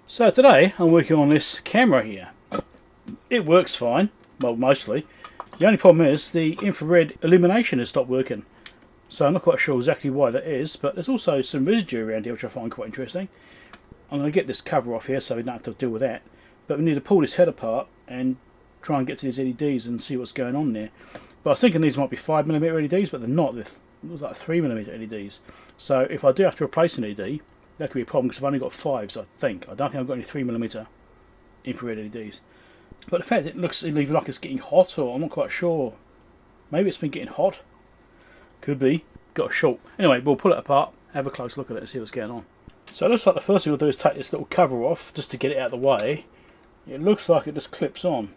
So today I'm working on this camera here. It works fine, well mostly. The only problem is the infrared illumination has stopped working. So I'm not quite sure exactly why that is, but there's also some residue around here which I find quite interesting. I'm going to get this cover off here so we don't have to deal with that. But we need to pull this head apart and try and get to these LEDs and see what's going on there. But I was thinking these might be 5mm LEDs, but they're not. They're like 3mm LEDs. So if I do have to replace an LED, that could be a problem because I've only got 5s, I think. I don't think I've got any 3mm infrared LEDs. But the fact it looks either like it's getting hot, or I'm not quite sure. Maybe it's been getting hot. Could be. Got a short. Anyway, we'll pull it apart, have a close look at it and see what's going on. So it looks like the first thing we'll do is take this little cover off just to get it out of the way. It looks like it just clips on.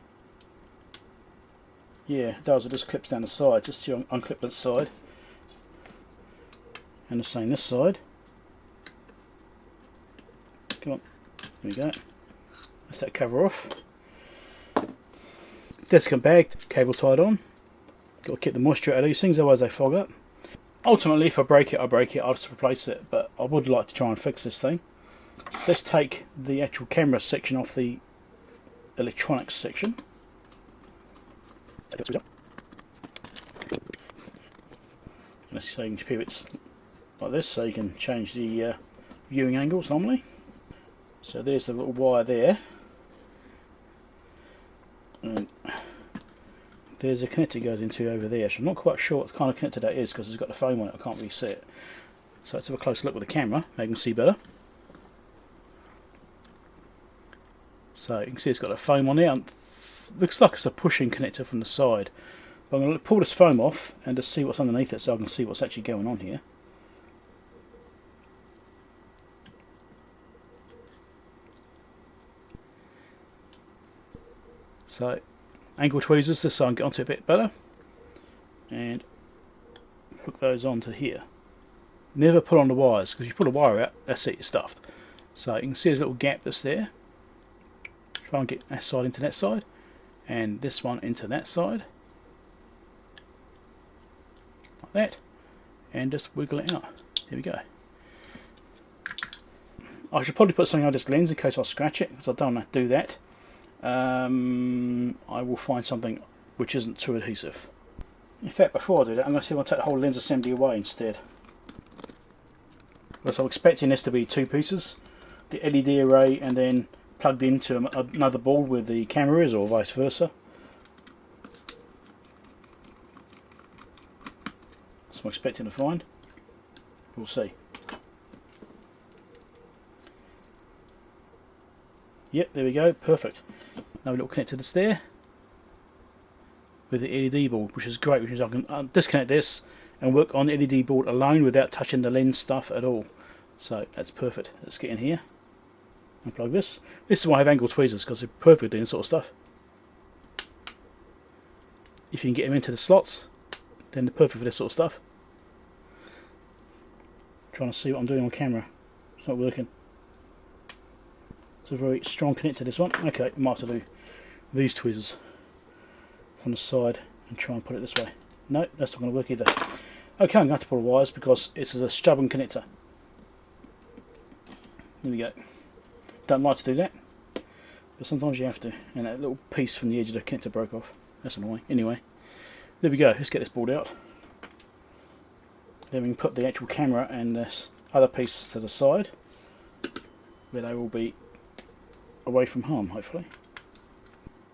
Yeah, it does. It just clips down the side. Just to unclip that side. And the same this side. Come on. There we go. That's that cover off. Desiccant bag, cable tied on. Got to keep the moisture out of these things, otherwise they fog up. Ultimately, if I break it, I break it. I'll just replace it. But I would like to try and fix this thing. Let's take the actual camera section off the electronics section. Let's change pivots like this, so you can change the viewing angles normally. So there's the little wire there, and there's a connector goes into over there. So I'm not quite sure what kind of connector that is because it's got the foam on it. I can't really see it. So let's have a close look with the camera. Maybe you can see better. So you can see it's got a foam on there. Looks like it's a pushing connector from the side. But I'm going to pull this foam off and just see what's underneath it so I can see what's actually going on here. So, angle tweezers just so I can get onto it a bit better. And hook those onto here. Never pull on the wires, because if you pull a wire out, that's it, you're stuffed. So you can see there's a little gap that's there. Try and get that side into that side. And this one into that side. Like that. And just wiggle it out. There we go. I should probably put something on this lens in case I scratch it, because I don't want to do that. I will find something which isn't too adhesive. In fact, before I do that, I'm going to see if I take the whole lens assembly away instead. Because I'm expecting this to be two pieces, the LED array and then plugged into another board where the camera is, or vice versa. That's what I'm expecting to find. We'll see. Yep, there we go, perfect. Now we little connector that's there with the LED board, which is great, which is I can disconnect this and work on the LED board alone without touching the lens stuff at all. So that's perfect. Let's get in here, unplug this. This is why I have angle tweezers, because they're perfect for doing this sort of stuff. If you can get them into the slots, then they're perfect for this sort of stuff. Trying to see what I'm doing on camera. It's not working. It's a very strong connector, this one. Okay, I might have to do these tweezers from the side and try and put it this way. No, that's not going to work either. Okay, I'm going to have to pull the wires because it's a stubborn connector. There we go. Don't like to do that, but sometimes you have to. And that little piece from the edge of the connector broke off. That's annoying. Anyway, there we go. Let's get this board out. Then we can put the actual camera and this other piece to the side, where they will be away from harm, hopefully.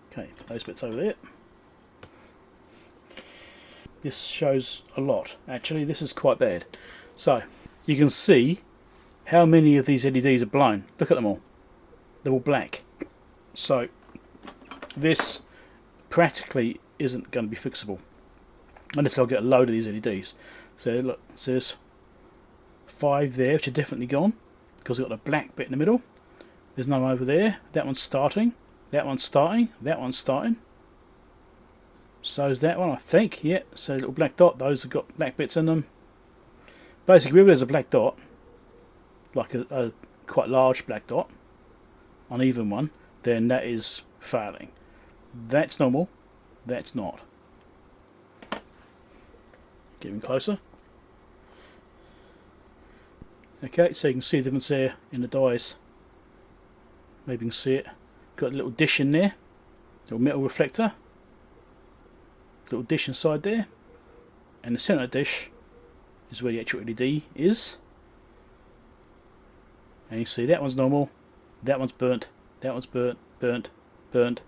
Okay, put those bits over there. This shows a lot. Actually, this is quite bad. So, you can see how many of these LEDs are blown. Look at them all. They're all black. So, this practically isn't going to be fixable unless I'll get a load of these LEDs. So, look, so there's 5 there, which are definitely gone because we've got a black bit in the middle. There's none over there. That one's starting. That one's starting. That one's starting. So's that one, I think. Yeah, so a little black dot. Those have got black bits in them. Basically, wherever there's a black dot, like a quite large black dot, uneven one, then that is failing. That's normal. That's not. Getting closer. Okay, so you can see the difference there in the dies. Maybe you can see it. Got a little dish in there, little metal reflector, little dish inside there, and the centre dish is where the actual LED is. And you see that one's normal, that one's burnt, that one's burnt, burnt, burnt,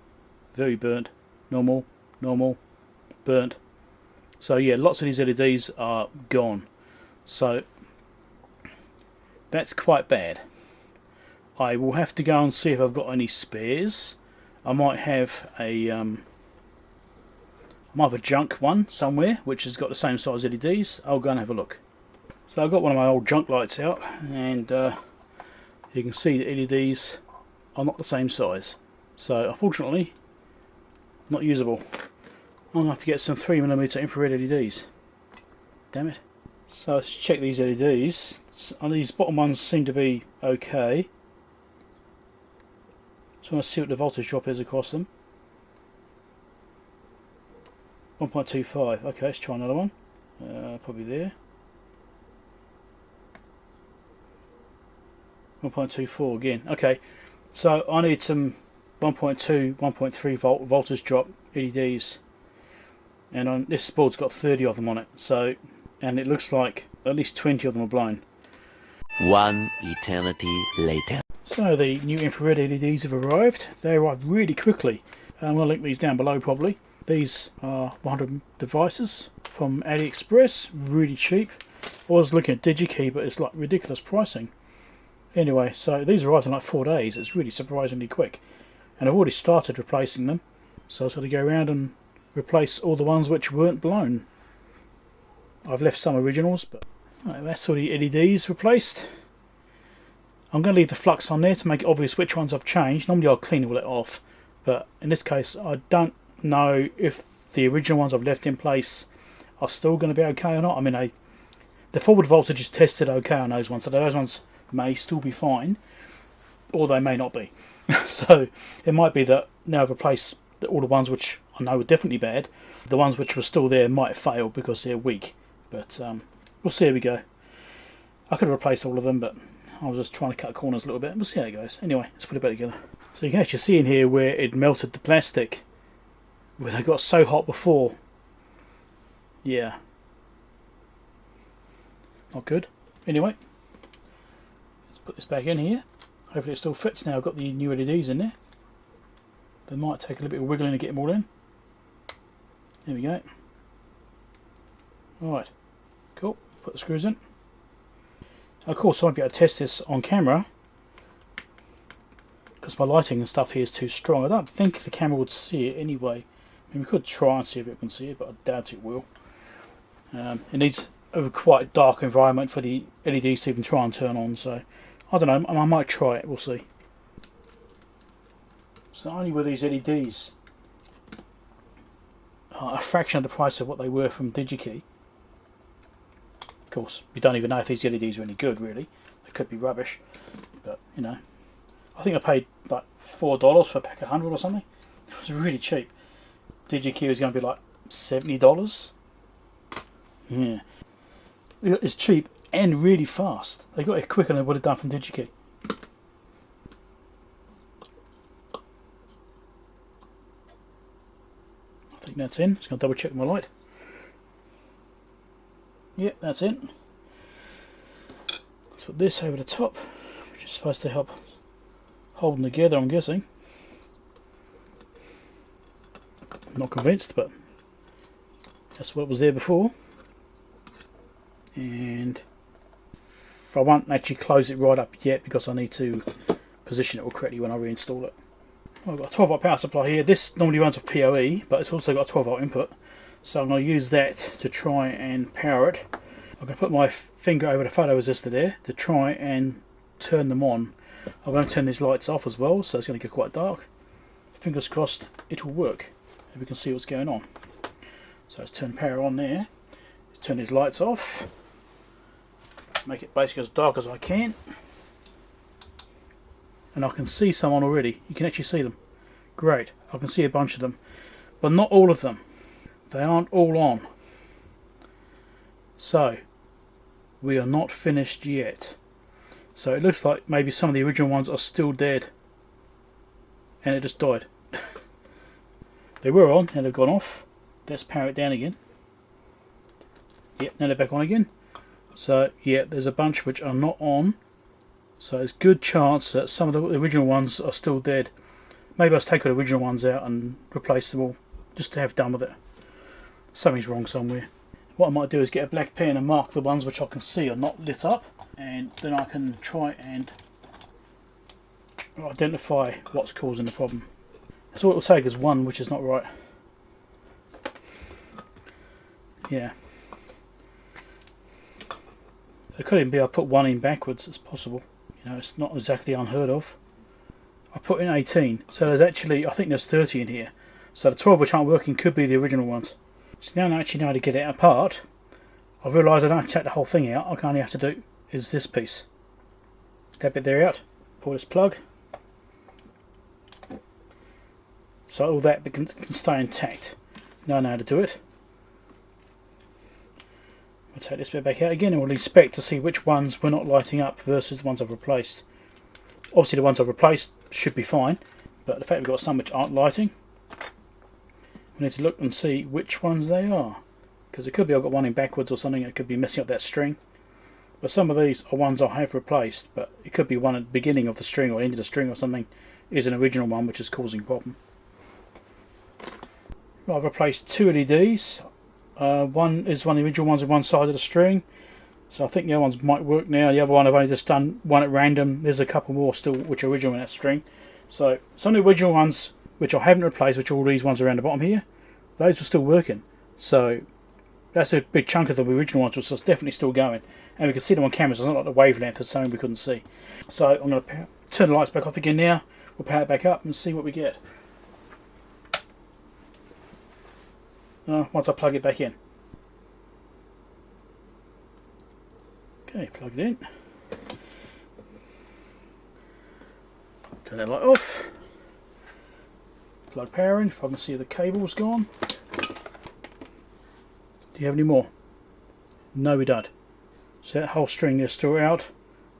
very burnt, normal, normal, burnt. So yeah, lots of these LEDs are gone. So that's quite bad. I will have to go and see if I've got any spares. I might have a junk one somewhere which has got the same size LEDs. I'll go and have a look. So I've got one of my old junk lights out, and you can see the LEDs are not the same size. So unfortunately, not usable. I'm going to have to get some 3mm infrared LEDs. Damn it. So let's check these LEDs. These bottom ones seem to be okay. So I'm going to see what the voltage drop is across them. 1.25. Okay, let's try another one. Probably there. 1.24 again. Okay, so I need some 1.2, 1.3 volt voltage drop LEDs, and on this board's got 30 of them on it. So, and it looks like at least 20 of them are blown. One eternity later. So the new infrared LEDs have arrived. They arrived really quickly. I'm going to link these down below probably. These are 100 devices from AliExpress, really cheap. I was looking at DigiKey, but it's like ridiculous pricing. Anyway, so these arrived in like 4 days. It's really surprisingly quick. And I've already started replacing them. So I was going to go around and replace all the ones which weren't blown. I've left some originals, but right, that's all the LEDs replaced. I'm going to leave the flux on there to make it obvious which ones I've changed. Normally I'll clean all it off, but in this case I don't know if the original ones I've left in place are still going to be okay or not. I mean, the forward voltage is tested okay on those ones, so those ones may still be fine, or they may not be. So it might be that now I've replaced all the ones which I know are definitely bad. The ones which were still there might fail because they're weak, but we'll see how we go. I could have replaced all of them, but I was just trying to cut corners a little bit. We'll see how it goes. Anyway, let's put it back together. So you can actually see in here where it melted the plastic, where they got so hot before. Yeah. Not good. Anyway, let's put this back in here. Hopefully it still fits now. I've got the new LEDs in there. They might take a little bit of wiggling to get them all in. There we go. Alright. Cool. Put the screws in. Of course, I won't be able to test this on camera because my lighting and stuff here is too strong. I don't think the camera would see it anyway. I mean, we could try and see if it can see it, but I doubt it will. It needs a quite dark environment for the LEDs to even try and turn on, so I don't know, I might try it, we'll see. So only with these LEDs are a fraction of the price of what they were from DigiKey. Of course, we don't even know if these LEDs are any good, really. They could be rubbish, but you know. I think I paid like $4 for a pack of 100 or something. It was really cheap. DigiKey was going to be like $70. Yeah. It's cheap and really fast. They got it quicker than they would have done from DigiKey. I think that's in. Just going to double check my light. Yep, that's in. Let's put this over the top, which is supposed to help hold them together, I'm guessing. I'm not convinced, but that's what was there before. And I won't actually close it right up yet because I need to position it all correctly when I reinstall it. Well, I've got a 12 volt power supply here. This normally runs off PoE, but it's also got a 12 volt input. So I'm going to use that to try and power it. I'm going to put my finger over the photoresistor there to try and turn them on. I'm going to turn these lights off as well, so it's going to get quite dark. Fingers crossed it will work, and we can see what's going on. So let's turn power on there. Turn these lights off. Make it basically as dark as I can. And I can see someone already. You can actually see them. Great. I can see a bunch of them. But not all of them. They aren't all on. So, we are not finished yet. So it looks like maybe some of the original ones are still dead. and it just died. They were on and they've gone off. Let's power it down again. Yep, now they're back on again. So yeah, there's a bunch which are not on. So there's good chance that some of the original ones are still dead. Maybe I'll take the original ones out and replace them all, just to have done with it. Something's wrong somewhere. What I might do is get a black pen and mark the ones which I can see are not lit up, and then I can try and identify what's causing the problem. So all it will take is one which is not right. Yeah. It could even be I put one in backwards, it's possible. You know, it's not exactly unheard of. I put in 18, so there's actually, I think there's 30 in here. So the 12 which aren't working could be the original ones. So now I actually know how to get it apart. I've realised I don't have to take the whole thing out. I only have to do is this piece. That bit there out. Pull this plug. So all that can stay intact. Now I know how to do it. I'll take this bit back out again and we'll inspect to see which ones were not lighting up versus the ones I've replaced. Obviously the ones I've replaced should be fine, but the fact we've got some which aren't lighting, we need to look and see which ones they are. Because it could be I've got one in backwards or something, it could be messing up that string. But some of these are ones I have replaced, but it could be one at the beginning of the string or end of the string or something is an original one which is causing a problem. Well, I've replaced two LEDs. One is one of the original ones on one side of the string, so I think the other ones might work now. The other one I've only just done one at random. There's a couple more still which are original in that string. So some of the original ones which I haven't replaced, which are all these ones around the bottom here, those are still working. So that's a big chunk of the original ones which is definitely still going. And we can see them on cameras. It's not like the wavelength is something we couldn't see. So I'm going to turn the lights back off again now. We'll power it back up and see what we get. Once I plug it back in. Okay, plug it in. Turn that light off. Plug power in, if I can see the cable's gone. Do you have any more? No, we don't. So that whole string there's still out.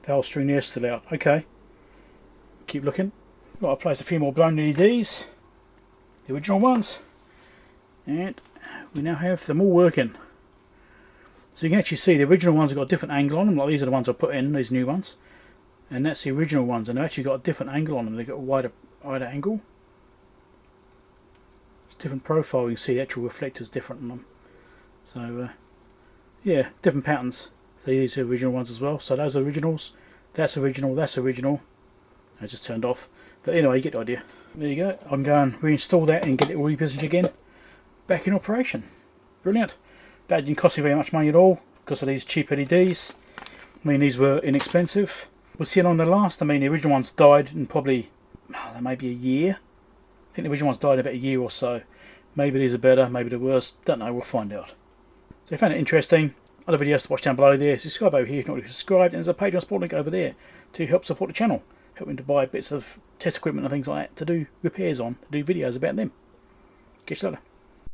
The whole string there's still out. Okay. Keep looking. Right, I've placed a few more blown LEDs. The original ones. And we now have them all working. So you can actually see the original ones have got a different angle on them. Like these are the ones I put in, these new ones. And that's the original ones. And they've actually got a different angle on them. They've got a wider angle. It's a different profile. You can see the actual reflectors different on them. So, yeah, different patterns. These are the original ones as well. So those are originals. That's original. That's original. I just turned off. But anyway, you get the idea. There you go. I can go and reinstall that and get it all repositioned again. Back in operation. Brilliant. That didn't cost me very much money at all because of these cheap LEDs. I mean, these were inexpensive. We'll see it on the last. I mean, the original ones died in probably maybe a year. I think the original ones died in about a year or so. Maybe these are better, maybe they're worse. Don't know, we'll find out. So if you found it interesting, other videos to watch down below there. Subscribe over here if you're not already subscribed. And there's a Patreon support link over there to help support the channel. Helping to buy bits of test equipment and things like that to do repairs on, to do videos about them. Catch you later.